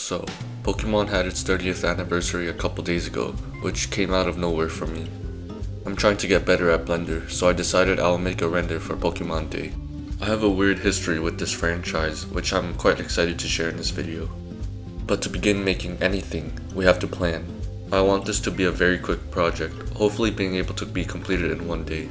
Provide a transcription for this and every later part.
So, Pokemon had its 30th anniversary a couple days ago, which came out of nowhere for me. I'm trying to get better at Blender, so I decided I'll make a render for Pokemon Day. I have a weird history with this franchise, which I'm quite excited to share in this video. But to begin making anything, we have to plan. I want this to be a very quick project, hopefully being able to be completed in one day.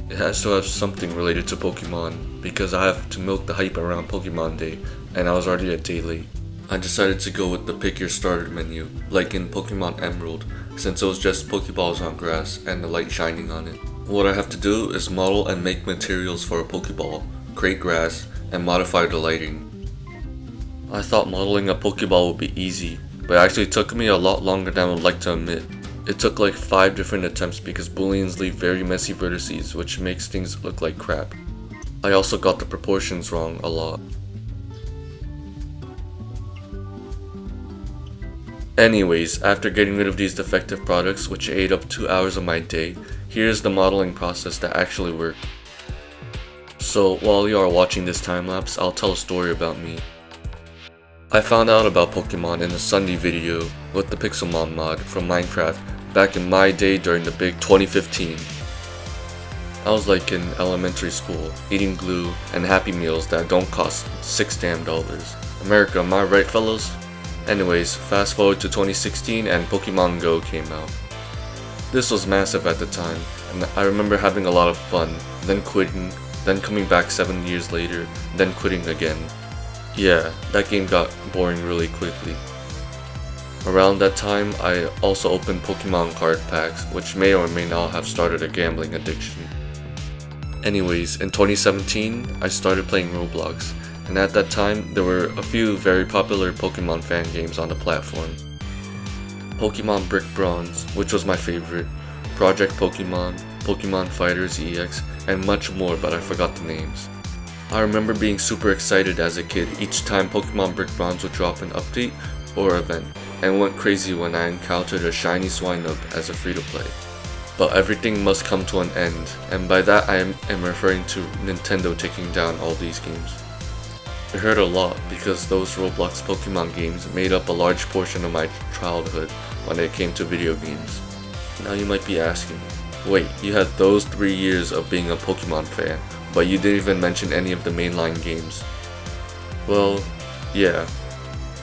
It has to have something related to Pokemon, because I have to milk the hype around Pokemon Day, and I was already a day late. I decided to go with the pick your starter menu, like in Pokemon Emerald, since it was just Pokeballs on grass and the light shining on it. What I have to do is model and make materials for a Pokeball, create grass, and modify the lighting. I thought modeling a Pokeball would be easy, but it actually took me a lot longer than I would like to admit. It took like 5 different attempts because Booleans leave very messy vertices, which makes things look like crap. I also got the proportions wrong a lot. Anyways, after getting rid of these defective products, which ate up 2 hours of my day, here's the modeling process that actually worked. So while you are watching this time lapse, I'll tell a story about me. I found out about Pokemon in a Sunday video with the Pixelmon mod from Minecraft back in my day during the big 2015. I was like in elementary school, eating glue and Happy Meals that don't cost $6 damn. America, am I right, fellas? Anyways, fast forward to 2016 and Pokemon Go came out. This was massive at the time, and I remember having a lot of fun, then quitting, then coming back 7 years later, then quitting again. Yeah, that game got boring really quickly. Around that time, I also opened Pokemon card packs, which may or may not have started a gambling addiction. Anyways, in 2017, I started playing Roblox, and at that time, there were a few very popular Pokemon fan games on the platform. Pokemon Brick Bronze, which was my favorite, Project Pokemon, Pokemon Fighters EX, and much more, but I forgot the names. I remember being super excited as a kid each time Pokemon Brick Bronze would drop an update or event, and went crazy when I encountered a shiny Swinub as a free-to-play. But everything must come to an end, and by that I am referring to Nintendo taking down all these games. It hurt a lot because those Roblox Pokemon games made up a large portion of my childhood when it came to video games. Now you might be asking, wait, you had those 3 years of being a Pokemon fan, but you didn't even mention any of the mainline games. Well, yeah,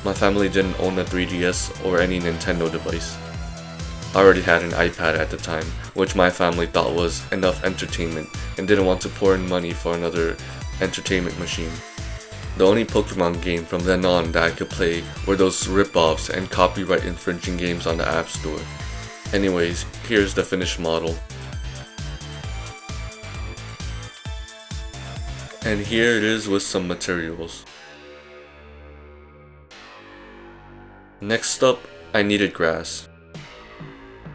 my family didn't own a 3DS or any Nintendo device. I already had an iPad at the time, which my family thought was enough entertainment and didn't want to pour in money for another entertainment machine. The only Pokemon game from then on that I could play were those rip-offs and copyright infringing games on the App Store. Anyways, here's the finished model. And here it is with some materials. Next up, I needed grass.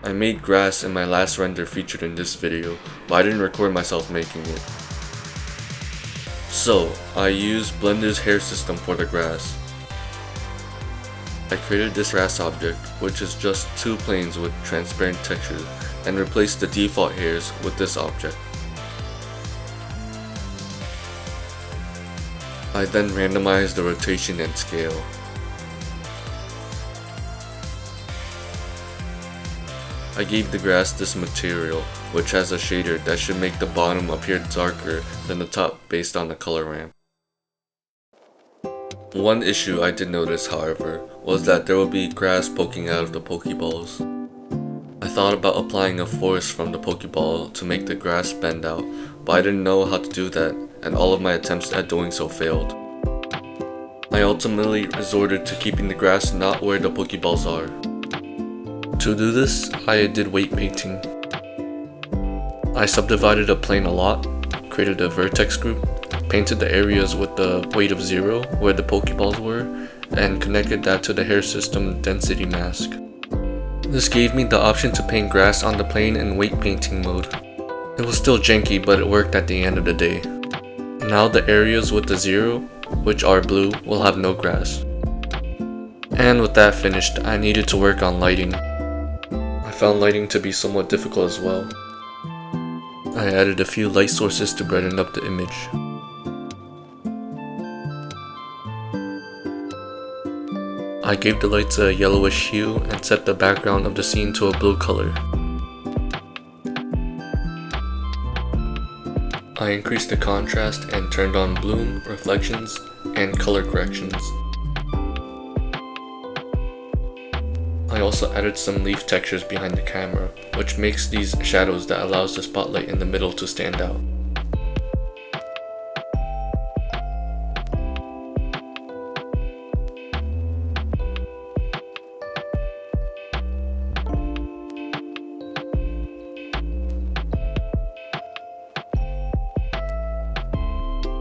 I made grass in my last render featured in this video, but I didn't record myself making it. So, I used Blender's hair system for the grass. I created this grass object, which is just 2 planes with transparent textures, and replaced the default hairs with this object. I then randomized the rotation and scale. I gave the grass this material, which has a shader that should make the bottom appear darker than the top based on the color ramp. One issue I did notice, however, was that there would be grass poking out of the Pokeballs. I thought about applying a force from the Pokeball to make the grass bend out, but I didn't know how to do that, and all of my attempts at doing so failed. I ultimately resorted to keeping the grass not where the Pokeballs are. To do this, I did weight painting. I subdivided a plane a lot, created a vertex group, painted the areas with the weight of 0 where the Pokeballs were, and connected that to the hair system density mask. This gave me the option to paint grass on the plane in weight painting mode. It was still janky, but it worked at the end of the day. Now the areas with the 0, which are blue, will have no grass. And with that finished, I needed to work on lighting. I found lighting to be somewhat difficult as well. I added a few light sources to brighten up the image. I gave the lights a yellowish hue and set the background of the scene to a blue color. I increased the contrast and turned on bloom, reflections, and color corrections. I also added some leaf textures behind the camera, which makes these shadows that allows the spotlight in the middle to stand out.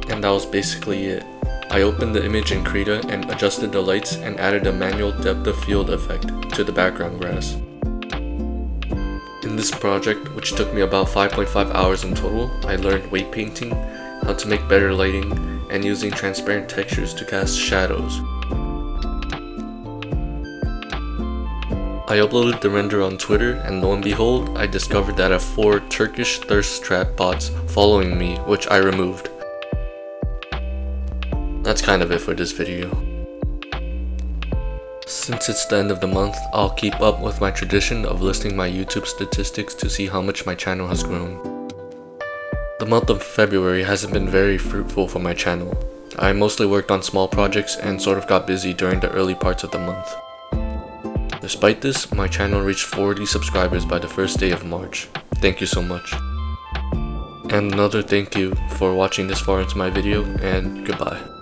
And that was basically it. I opened the image in Krita and adjusted the lights and added a manual depth of field effect to the background grass. In this project, which took me about 5.5 hours in total, I learned weight painting, how to make better lighting, and using transparent textures to cast shadows. I uploaded the render on Twitter, and lo and behold, I discovered that I have 4 Turkish thirst trap bots following me, which I removed. That's kind of it for this video. Since it's the end of the month, I'll keep up with my tradition of listing my YouTube statistics to see how much my channel has grown. The month of February hasn't been very fruitful for my channel. I mostly worked on small projects and sort of got busy during the early parts of the month. Despite this, my channel reached 40 subscribers by the first day of March. Thank you so much. And another thank you for watching this far into my video, and goodbye.